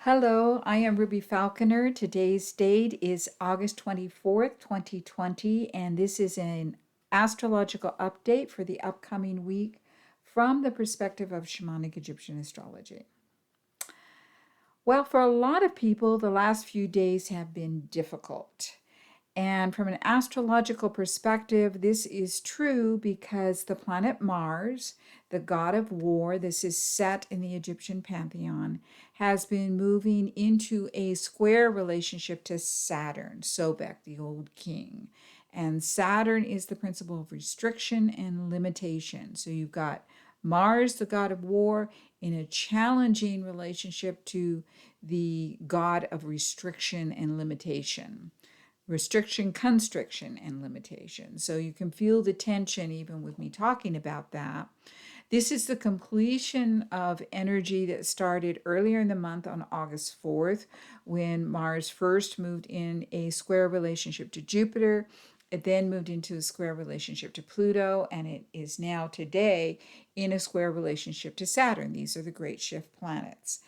Hello, I am Ruby Falconer. Today's date is August 24th, 2020, and this is an astrological update for the upcoming week from the perspective of Shamanic Egyptian Astrology. Well, for a lot of people, the last few days have been difficult. And from an astrological perspective, this is true because the planet Mars, the god of war, this is set in the Egyptian pantheon, has been moving into a square relationship to Saturn, Sobek, the old king. And Saturn is the principle of restriction and limitation. So you've got Mars, the god of war, in a challenging relationship to the god of restriction and limitation. Restriction, constriction, and limitation. So you can feel the tension even with me talking about that. This is the completion of energy that started earlier in the month on August 4th when Mars first moved in a square relationship to Jupiter. It then moved into a square relationship to Pluto, and it is now today in a square relationship to Saturn. These are the great shift planets.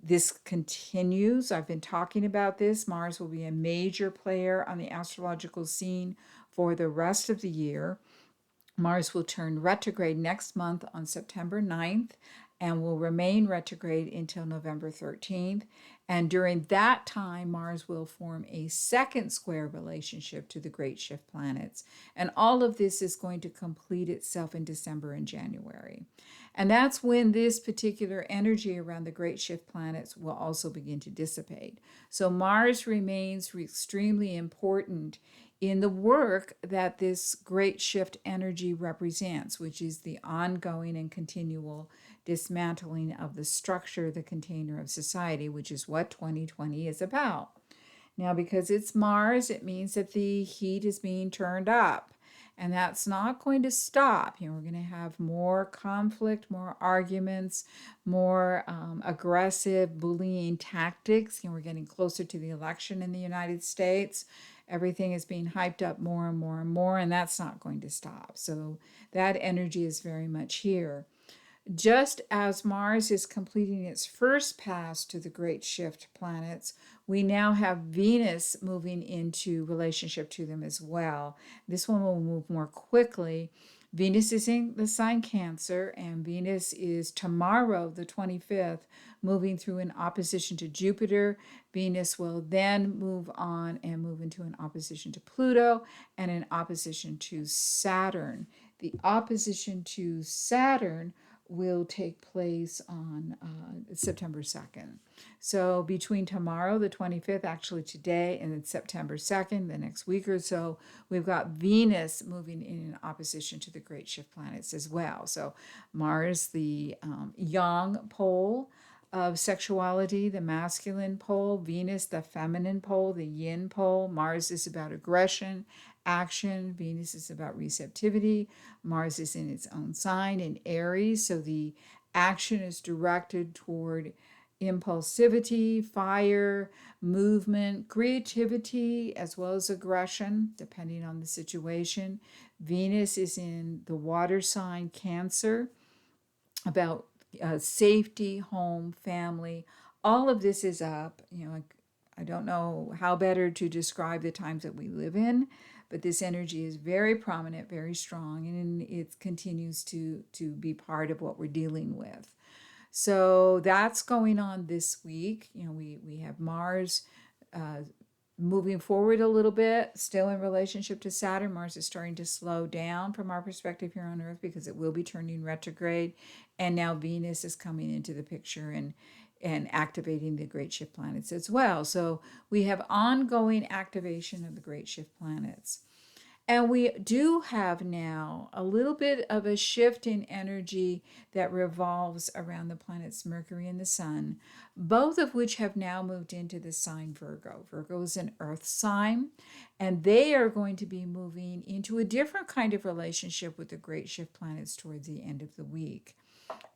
This continues. I've been talking about this. Mars will be a major player on the astrological scene for the rest of the year. Mars will turn retrograde next month on September 9th and will remain retrograde until November 13th. And during that time, Mars will form a second square relationship to the great shift planets. And all of this is going to complete itself in December and January. And that's when this particular energy around the great shift planets will also begin to dissipate. So Mars remains extremely important in the work that this great shift energy represents, which is the ongoing and continual dismantling of the structure, the container of society, which is what 2020 is about. Now, because it's Mars, it means that the heat is being turned up. And that's not going to stop. We're going to have more conflict, more arguments, more aggressive bullying tactics. We're getting closer to the election in the United States. Everything is being hyped up more and more and more, and that's not going to stop. So that energy is very much here. Just as Mars is completing its first pass to the great shift planets, we now have Venus moving into relationship to them as well. This one will move more quickly. Venus is in the sign Cancer, and Venus is tomorrow, the 25th, moving through an opposition to Jupiter. Venus will then move on and move into an opposition to Pluto and an opposition to Saturn. The opposition to Saturn will take place on September 2nd. So between tomorrow, the 25th, actually today, and then September 2nd, the next week or so, we've got Venus moving in opposition to the great shift planets as well. So Mars, the yang pole of sexuality, the masculine pole, Venus, the feminine pole, the yin pole. Mars is about aggression, action. Venus is about receptivity. Mars is in its own sign in Aries, so the action is directed toward impulsivity, fire, movement, creativity, as well as aggression, depending on the situation. Venus is in the water sign Cancer, about safety, home, family. All of this is up. I don't know how better to describe the times that we live in, but this energy is very prominent, very strong, and it continues to be part of what we're dealing with. So that's going on this week. We have Mars moving forward a little bit, still in relationship to Saturn. Mars is starting to slow down from our perspective here on Earth because it will be turning retrograde. And now Venus is coming into the picture and activating the great shift planets as well. So we have ongoing activation of the great shift planets. And we do have now a little bit of a shift in energy that revolves around the planets Mercury and the Sun, both of which have now moved into the sign Virgo. Virgo is an earth sign, and they are going to be moving into a different kind of relationship with the great shift planets towards the end of the week.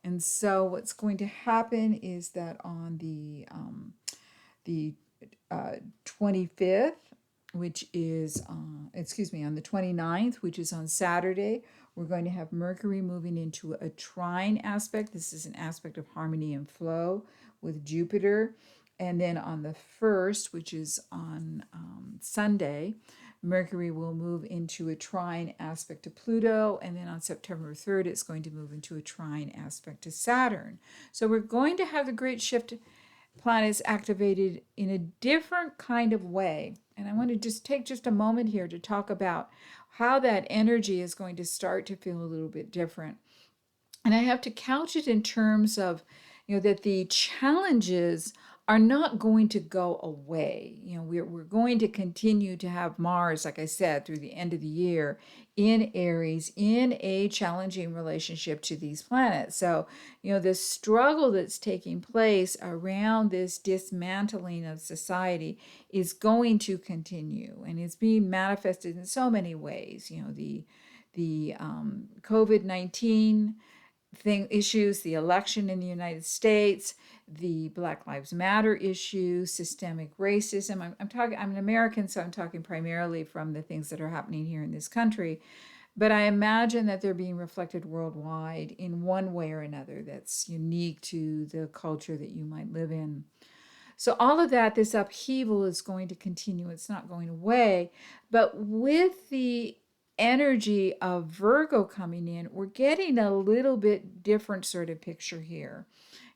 And so what's going to happen is that on the 25th, which is, on the 29th, which is on Saturday, we're going to have Mercury moving into a trine aspect. This is an aspect of harmony and flow with Jupiter. And then on the 1st, which is on Sunday, Mercury will move into a trine aspect to Pluto. And then on September 3rd, it's going to move into a trine aspect to Saturn. So we're going to have the great shift planets activated in a different kind of way. And I want to just take just a moment here to talk about how that energy is going to start to feel a little bit different. And I have to couch it in terms of, that the challenges are not going to go away. We're going to continue to have Mars, like I said, through the end of the year in Aries in a challenging relationship to these planets. So, the struggle that's taking place around this dismantling of society is going to continue, and it's being manifested in so many ways. The COVID-19 issues, the election in the United States, the Black Lives Matter issue, systemic racism. I'm an American, so I'm talking primarily from the things that are happening here in this country. But I imagine that they're being reflected worldwide in one way or another that's unique to the culture that you might live in. So all of that, this upheaval is going to continue. It's not going away. But with the energy of Virgo coming in, we're getting a little bit different sort of picture here.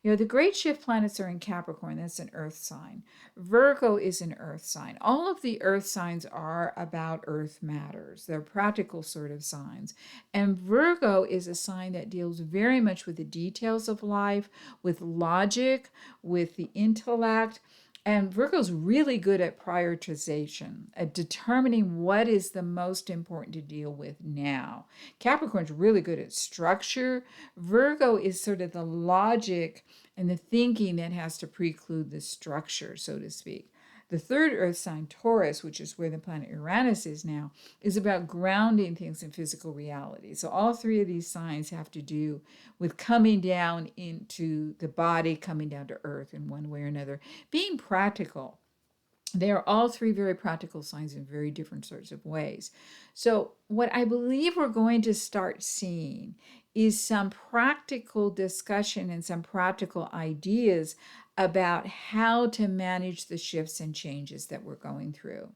The great shift planets are in Capricorn. That's an earth sign. Virgo is an earth sign. All of the earth signs are about earth matters. They're practical sort of signs. And Virgo is a sign that deals very much with the details of life, with logic, with the intellect. And Virgo's really good at prioritization, at determining what is the most important to deal with now. Capricorn's really good at structure. Virgo is sort of the logic and the thinking that has to preclude the structure, so to speak. The third earth sign, Taurus, which is where the planet Uranus is now, is about grounding things in physical reality. So all three of these signs have to do with coming down into the body, coming down to earth in one way or another, being practical. They are all three very practical signs in very different sorts of ways. So what I believe we're going to start seeing is some practical discussion and some practical ideas about how to manage the shifts and changes that we're going through.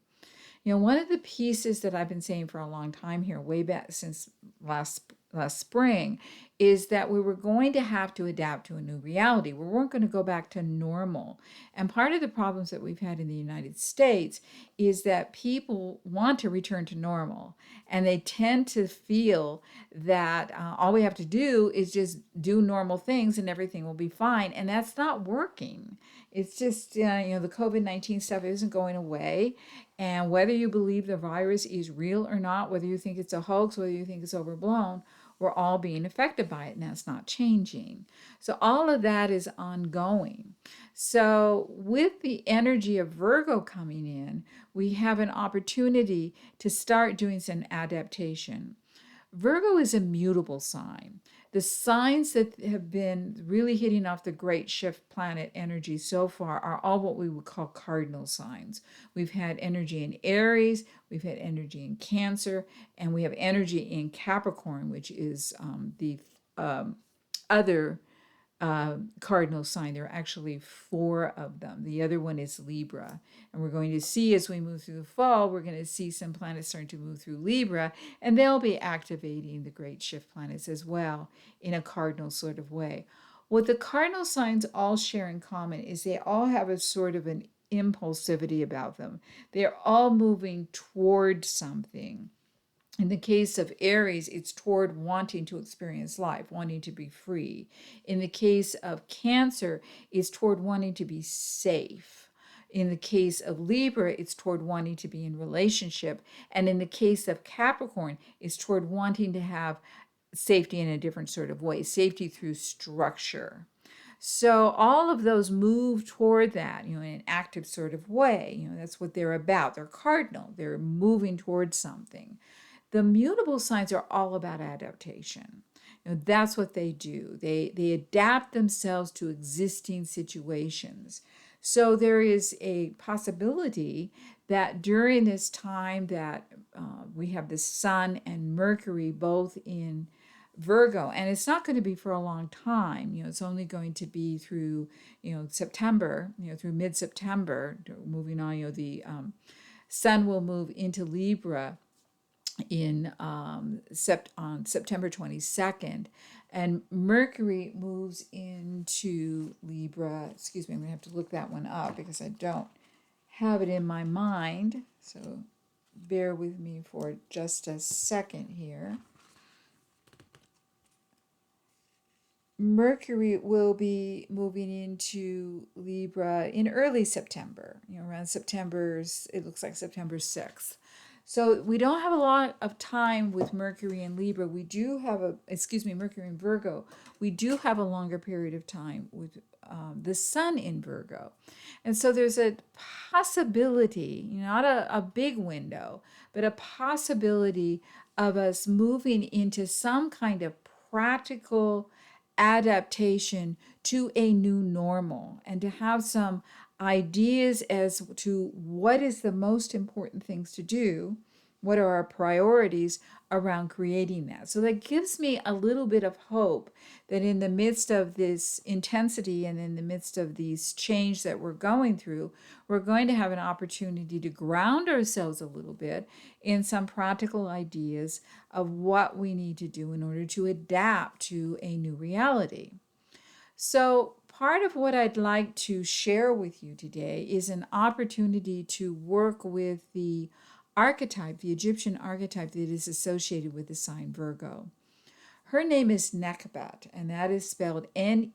One of the pieces that I've been saying for a long time here, way back since last spring, is that we were going to have to adapt to a new reality. We weren't going to go back to normal. And part of the problems that we've had in the United States is that people want to return to normal. And they tend to feel that all we have to do is just do normal things and everything will be fine. And that's not working. It's just, the COVID-19 stuff isn't going away. And whether you believe the virus is real or not, whether you think it's a hoax, whether you think it's overblown, we're all being affected by it, and that's not changing. So all of that is ongoing. So with the energy of Virgo coming in, we have an opportunity to start doing some adaptation. Virgo is a mutable sign. The signs that have been really hitting off the great shift planet energy so far are all what we would call cardinal signs. We've had energy in Aries, we've had energy in Cancer, and we have energy in Capricorn, which is the other cardinal sign. There are actually 4 of them. The other one is Libra. And we're going to see as we move through the fall, we're going to see some planets starting to move through Libra, and they'll be activating the great shift planets as well in a cardinal sort of way. What the cardinal signs all share in common is they all have a sort of an impulsivity about them. They're all moving toward something. In the case of Aries, it's toward wanting to experience life, wanting to be free. In the case of Cancer, it's toward wanting to be safe. In the case of Libra, it's toward wanting to be in relationship. And in the case of Capricorn, it's toward wanting to have safety in a different sort of way, safety through structure. So all of those move toward that, in an active sort of way. That's what they're about. They're cardinal. They're moving towards something. The mutable signs are all about adaptation. That's what they do. They adapt themselves to existing situations. So there is a possibility that during this time that we have the Sun and Mercury both in Virgo, and it's not going to be for a long time. It's only going to be through, September, through mid-September, moving on. The Sun will move into Libra in on September 22nd, and Mercury moves into Libra. Excuse me, I'm going to have to look that one up because I don't have it in my mind. So bear with me for just a second here. Mercury will be moving into Libra in early September, around September's, it looks like September 6th. So we don't have a lot of time with Mercury in Libra. We do have Mercury in Virgo. We do have a longer period of time with the Sun in Virgo. And so there's a possibility, not a big window, but a possibility of us moving into some kind of practical adaptation to a new normal, and to have some ideas as to what is the most important things to do, what are our priorities around creating that. So that gives me a little bit of hope that in the midst of this intensity and in the midst of these change that we're going through, we're going to have an opportunity to ground ourselves a little bit in some practical ideas of what we need to do in order to adapt to a new reality. So part of what I'd like to share with you today is an opportunity to work with the archetype, the Egyptian archetype that is associated with the sign Virgo. Her name is Nekhbet, and that is spelled Nekhbet.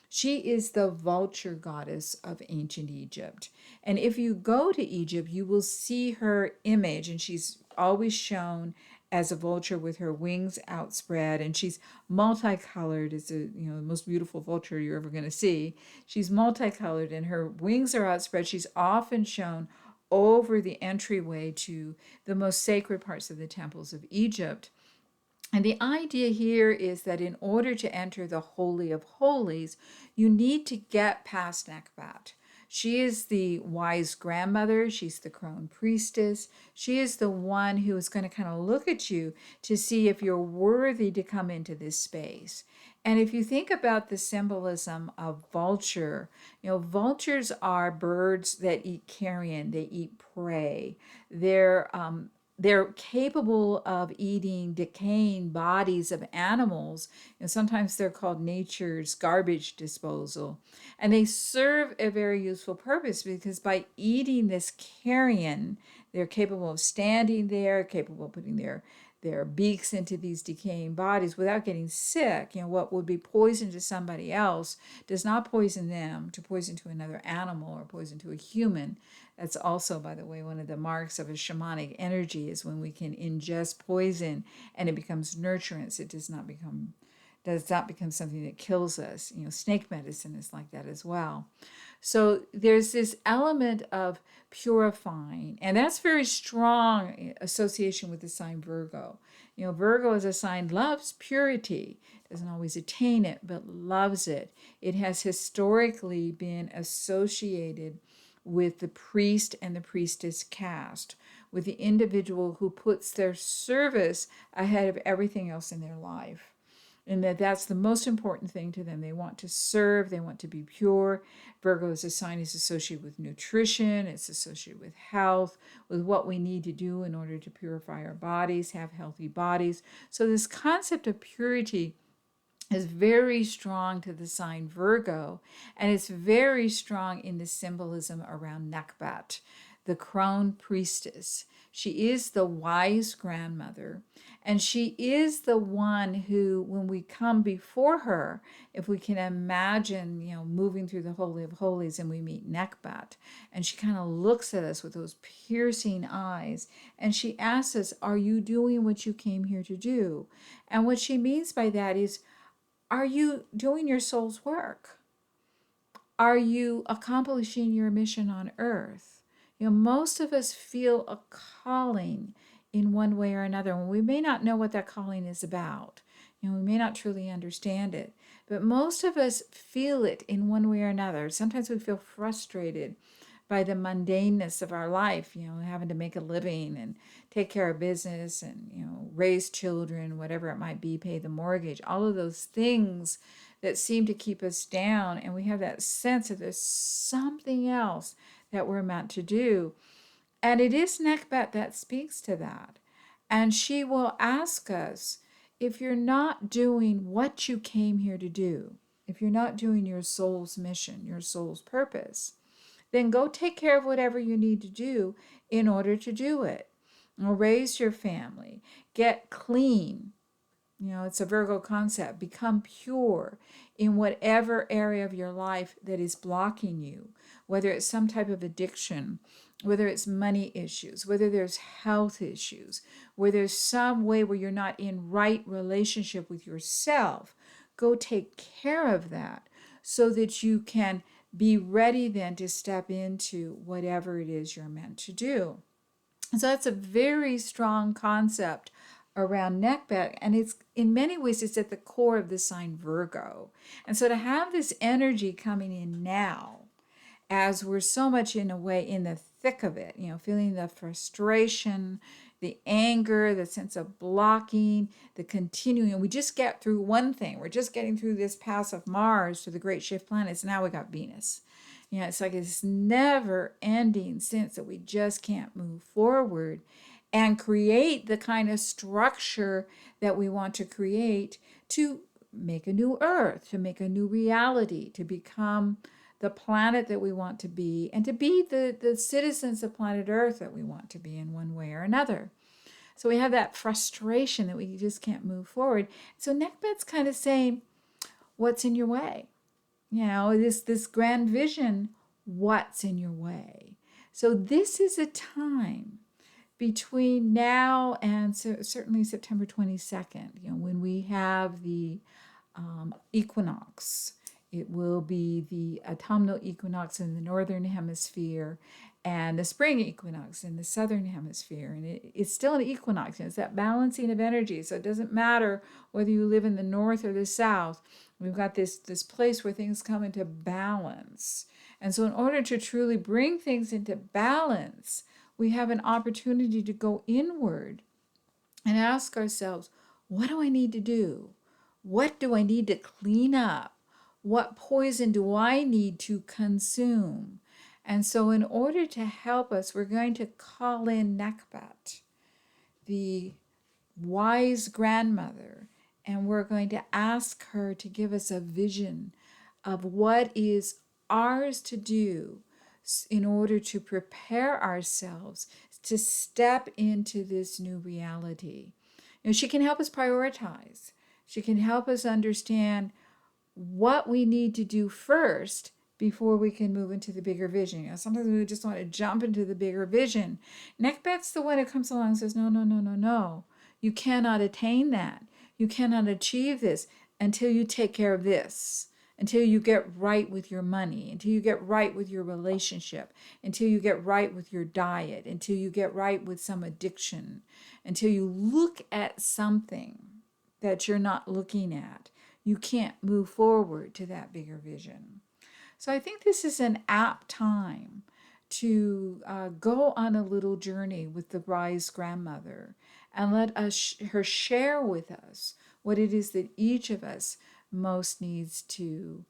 She is the vulture goddess of ancient Egypt. And if you go to Egypt, you will see her image, and she's always shown as a vulture with her wings outspread, and she's multicolored. It's the most beautiful vulture you're ever going to see. She's multicolored, and her wings are outspread. She's often shown over the entryway to the most sacred parts of the temples of Egypt. And the idea here is that in order to enter the Holy of Holies, you need to get past Nekhbet. She is the wise grandmother. She's the Crone Priestess. She is the one who is going to kind of look at you to see if you're worthy to come into this space. And if you think about the symbolism of vulture, vultures are birds that eat carrion, they eat prey. They're capable of eating decaying bodies of animals, and sometimes they're called nature's garbage disposal. And they serve a very useful purpose because by eating this carrion, they're capable of standing there, capable of putting their beaks into these decaying bodies without getting sick. What would be poison to somebody else does not poison them. To poison to another animal or poison to a human, that's also, by the way, one of the marks of a shamanic energy is when we can ingest poison and it becomes nurturance. It does not become something that kills us. Snake medicine is like that as well. So there's this element of purifying, and that's very strong association with the sign Virgo. Virgo as a sign loves purity, doesn't always attain it, but loves it. It has historically been associated with the priest and the priestess caste, with the individual who puts their service ahead of everything else in their life. And that's the most important thing to them. They want to serve, they want to be pure. Virgo as a sign is associated with nutrition, it's associated with health, with what we need to do in order to purify our bodies, have healthy bodies. So this concept of purity is very strong to the sign Virgo, and it's very strong in the symbolism around Nekhbet, the Crone Priestess. She is the wise grandmother, and she is the one who, when we come before her, if we can imagine, moving through the Holy of Holies and we meet Nekhbet, and she kind of looks at us with those piercing eyes, and she asks us, are you doing what you came here to do? And what she means by that is, are you doing your soul's work? Are you accomplishing your mission on earth? Most of us feel a calling in one way or another, and we may not know what that calling is about. We may not truly understand it, but most of us feel it in one way or another. Sometimes we feel frustrated by the mundaneness of our life, having to make a living and take care of business and, raise children, whatever it might be, pay the mortgage, all of those things that seem to keep us down. And we have that sense that there's something else that we're meant to do. And it is Nekhbet that speaks to that. And she will ask us, if you're not doing what you came here to do, if you're not doing your soul's mission, your soul's purpose, then go take care of whatever you need to do in order to do it. Raise your family, get clean. It's a Virgo concept. Become pure in whatever area of your life that is blocking you, whether it's some type of addiction, whether it's money issues, whether there's health issues, whether there's some way where you're not in right relationship with yourself. Go take care of that so that you can be ready then to step into whatever it is you're meant to do. And so that's a very strong concept around Nekhbet, and it's in many ways it's at the core of the sign Virgo. And so to have this energy coming in now, as we're so much in a way in the thick of it, feeling the frustration, the anger, the sense of blocking, the continuing. We just get through one thing. We're just getting through this pass of Mars to the great shift planets. Now we got Venus. It's like this never ending sense that we just can't move forward and create the kind of structure that we want to create to make a new earth, to make a new reality, to become the planet that we want to be, and to be the citizens of planet Earth that we want to be in one way or another. So we have that frustration that we just can't move forward. So Nekhbet's kind of saying, what's in your way? This grand vision, what's in your way? So this is a time between now and certainly September 22nd, when we have the equinox. It will be the autumnal equinox in the northern hemisphere and the spring equinox in the southern hemisphere. And it's still an equinox. It's that balancing of energy. So it doesn't matter whether you live in the north or the south. We've got this place where things come into balance. And so in order to truly bring things into balance, we have an opportunity to go inward and ask ourselves, what do I need to do? What do I need to clean up? What poison do I need to consume? And so in order to help us, we're going to call in Nekhbet, the wise grandmother, and we're going to ask her to give us a vision of what is ours to do in order to prepare ourselves to step into this new reality. She can help us prioritize. She can help us understand what we need to do first before we can move into the bigger vision. Sometimes we just want to jump into the bigger vision. Nekhbet's the one who comes along and says, no. You cannot attain that. You cannot achieve this until you take care of this, until you get right with your money, until you get right with your relationship, until you get right with your diet, until you get right with some addiction, until you look at something that you're not looking at. You can't move forward to that bigger vision. So I think this is an apt time to go on a little journey with the wise grandmother and let her share with us what it is that each of us most needs to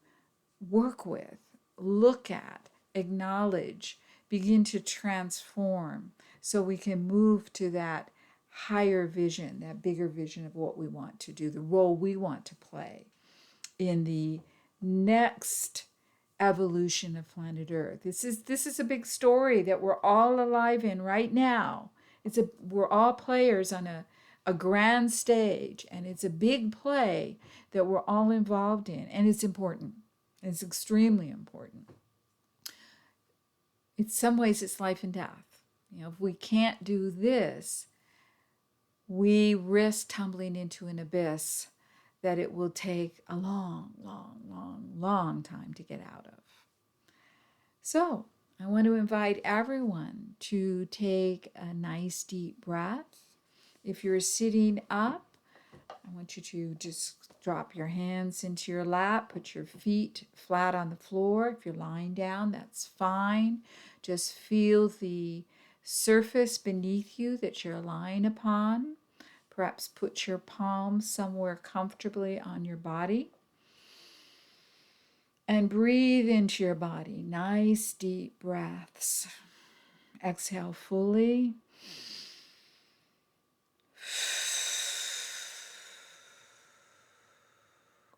work with, look at, acknowledge, begin to transform so we can move to that higher vision, that bigger vision of what we want to do, the role we want to play in the next evolution of planet Earth. This is a big story that we're all alive in right now. We're all players on a grand stage, and it's a big play that we're all involved in, and it's important. It's extremely important. In some ways, it's life and death. If we can't do this, we risk tumbling into an abyss that it will take a long time to get out of. So I want to invite everyone to take a nice deep breath. If you're sitting up, I want you to just drop your hands into your lap, put your feet flat on the floor. If you're lying down, that's fine. Just feel the surface beneath you that you're lying upon. Perhaps put your palms somewhere comfortably on your body. And breathe into your body. Nice deep breaths. Exhale fully.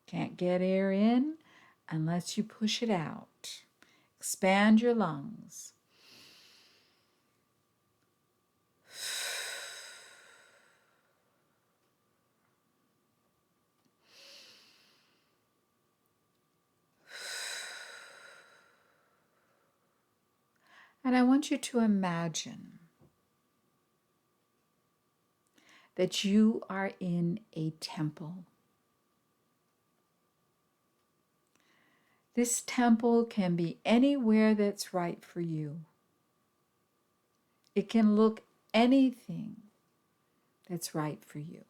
Can't get air in unless you push it out. Expand your lungs. And I want you to imagine that you are in a temple. This temple can be anywhere that's right for you. It can look anything that's right for you.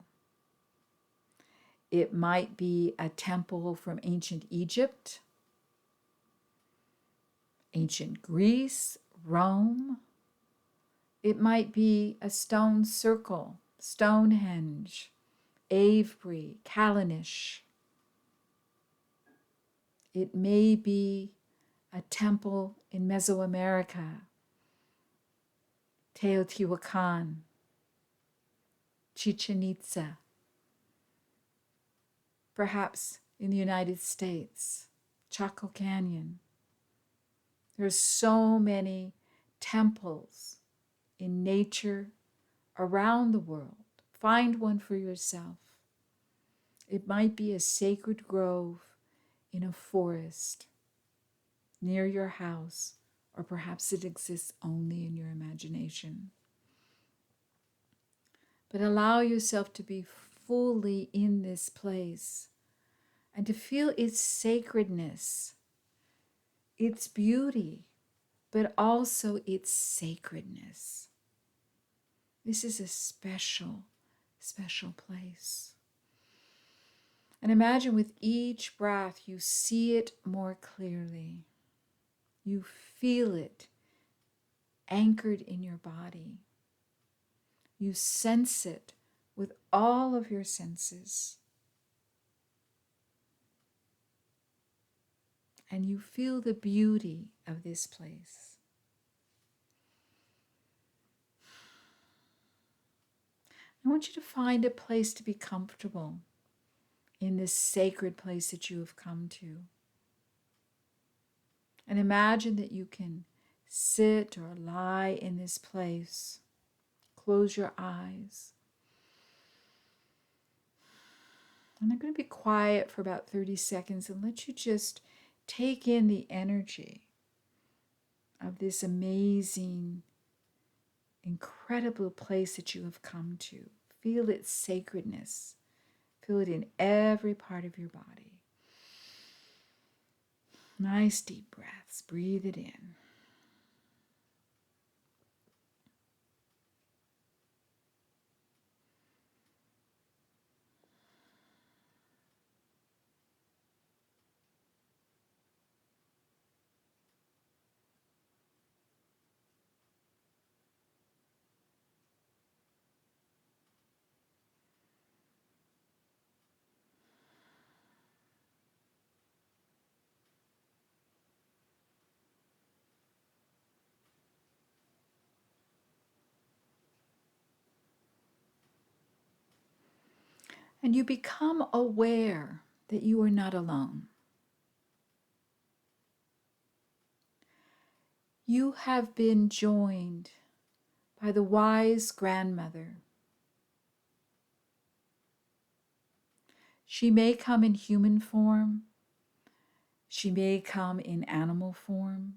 It might be a temple from ancient Egypt, ancient Greece, Rome. It might be a stone circle, Stonehenge, Avebury, Callanish. It may be a temple in Mesoamerica, Teotihuacan, Chichen Itza. Perhaps in the United States, Chaco Canyon. There are so many temples in nature around the world. Find one for yourself. It might be a sacred grove in a forest near your house, or perhaps it exists only in your imagination. But allow yourself to be fully in this place and to feel its sacredness, its beauty, but also its sacredness. This is a special, special place. And imagine with each breath you see it more clearly. You feel it anchored in your body. You sense it with all of your senses. And you feel the beauty of this place. I want you to find a place to be comfortable in this sacred place that you have come to. And imagine that you can sit or lie in this place. Close your eyes. And I'm going to be quiet for about 30 seconds and let you just take in the energy of this amazing, incredible place that you have come to. Feel its sacredness. Feel it in every part of your body. Nice deep breaths. Breathe it in. And you become aware that you are not alone. You have been joined by the wise grandmother. She may come in human form. She may come in animal form.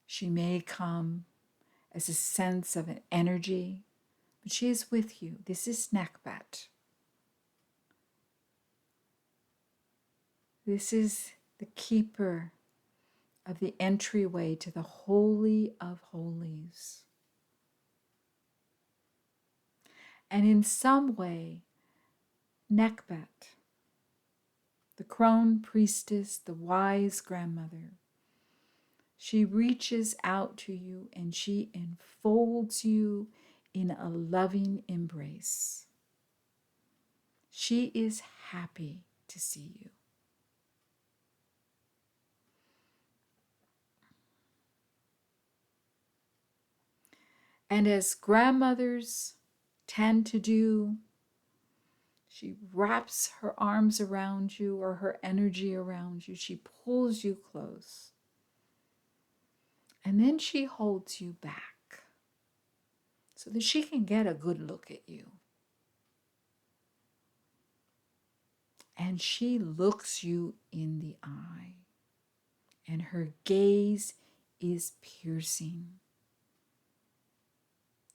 She may come as a sense of an energy, but she is with you. This is Nekhbet. This is the keeper of the entryway to the Holy of Holies. And in some way, Nekhbet, the Crone Priestess, the wise grandmother, she reaches out to you and she enfolds you in a loving embrace. She is happy to see you. And as grandmothers tend to do, she wraps her arms around you or her energy around you. She pulls you close. And then she holds you back so that she can get a good look at you. And she looks you in the eye. And her gaze is piercing.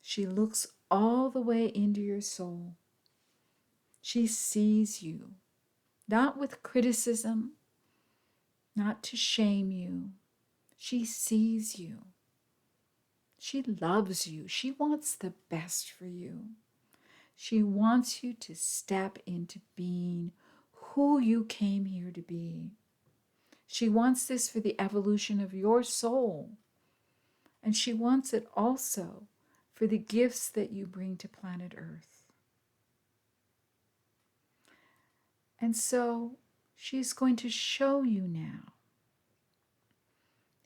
She looks all the way into your soul. She sees you, not with criticism, not to shame you. She sees you. She loves you. She wants the best for you. She wants you to step into being who you came here to be. She wants this for the evolution of your soul. And she wants it also for the gifts that you bring to planet Earth. And so she's going to show you now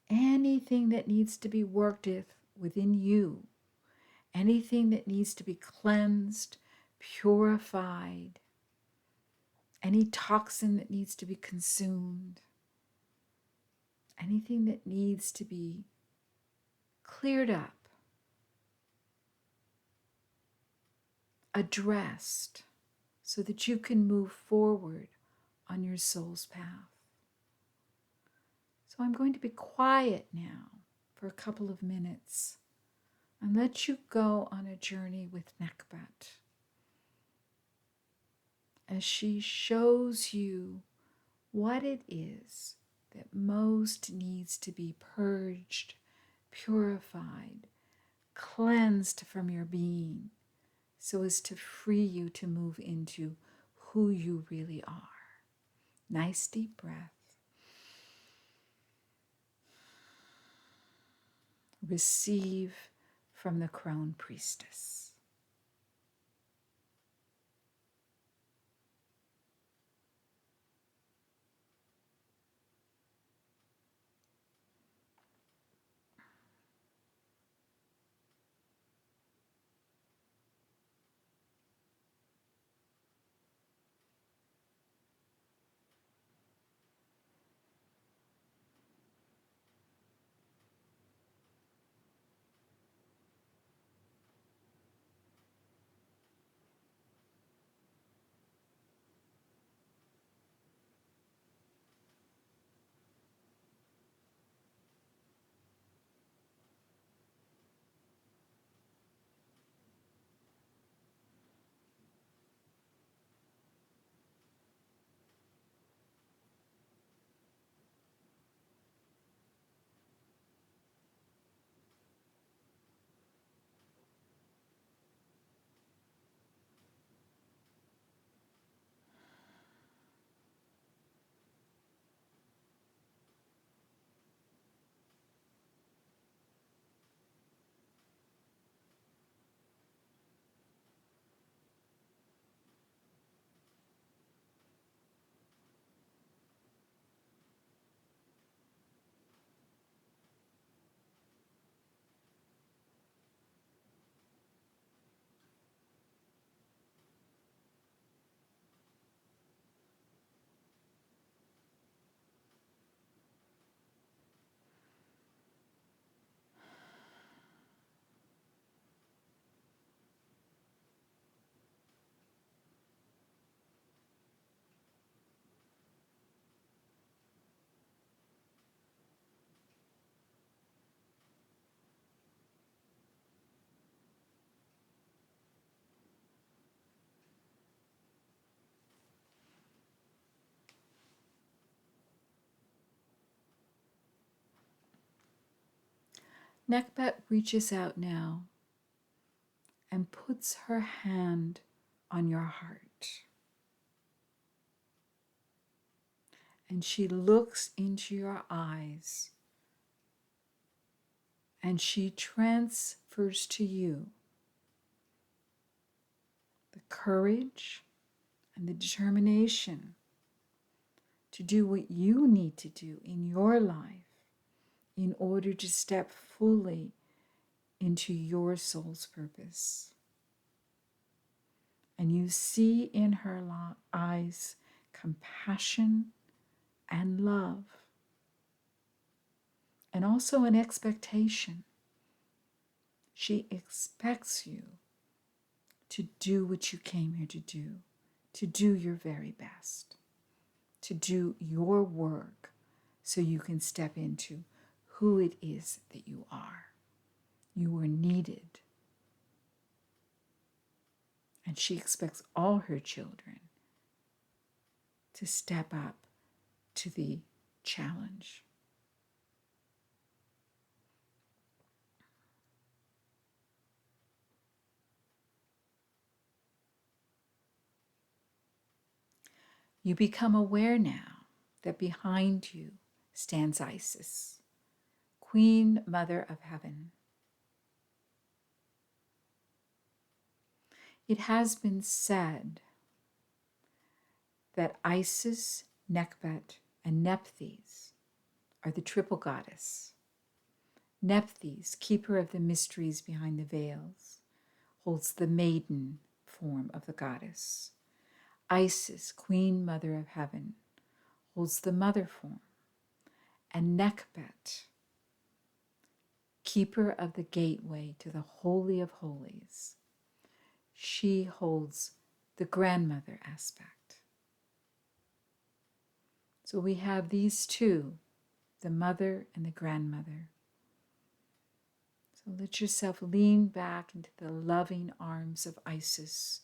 anything that needs to be worked with within you, anything that needs to be cleansed, purified, any toxin that needs to be consumed, anything that needs to be cleared up, addressed, so that you can move forward on your soul's path. So I'm going to be quiet now for a couple of minutes and let you go on a journey with Nekhbet as she shows you what it is that most needs to be purged, purified, cleansed from your being so as to free you to move into who you really are. Nice deep breath. Receive from the Crone Priestess. Nekhbet reaches out now and puts her hand on your heart. And she looks into your eyes and she transfers to you the courage and the determination to do what you need to do in your life in order to step fully into your soul's purpose. And you see in her eyes compassion and love, and also an expectation. She expects you to do what you came here to do your very best, to do your work so you can step into who it is that you are. You are needed. And she expects all her children to step up to the challenge. You become aware now that behind you stands Isis, Queen Mother of Heaven. It has been said that Isis, Nekhbet, and Nephthys are the triple goddess. Nephthys, keeper of the mysteries behind the veils, holds the maiden form of the goddess. Isis, Queen Mother of Heaven, holds the mother form. And Nekhbet, keeper of the gateway to the Holy of Holies, she holds the grandmother aspect. So we have these two, the mother and the grandmother. So let yourself lean back into the loving arms of Isis.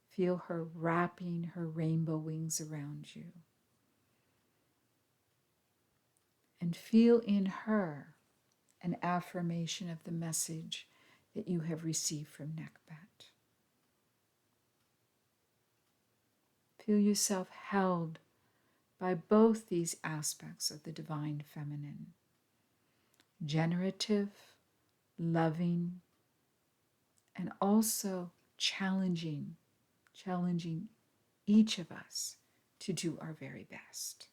Feel her wrapping her rainbow wings around you. And feel in her an affirmation of the message that you have received from Nekhbet. Feel yourself held by both these aspects of the divine feminine. Generative, loving, and also challenging each of us to do our very best.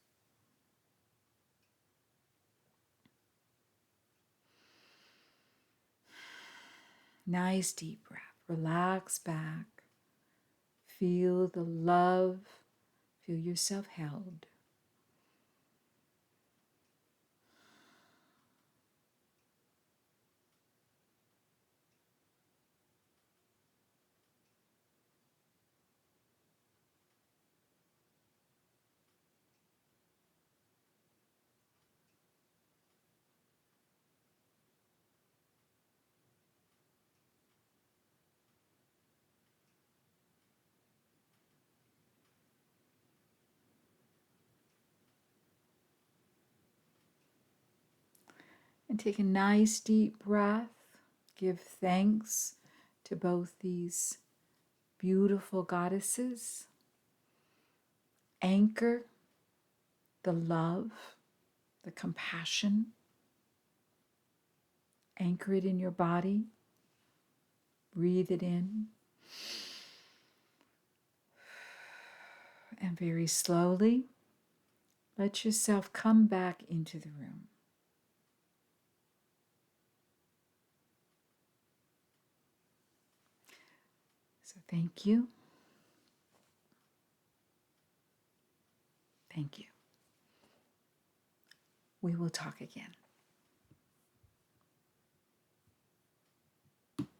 Nice deep breath. Relax back. Feel the love. Feel yourself held. And take a nice deep breath. Give thanks to both these beautiful goddesses. Anchor the love, the compassion. Anchor it in your body. Breathe it in. And very slowly, let yourself come back into the room. So thank you. Thank you. We will talk again.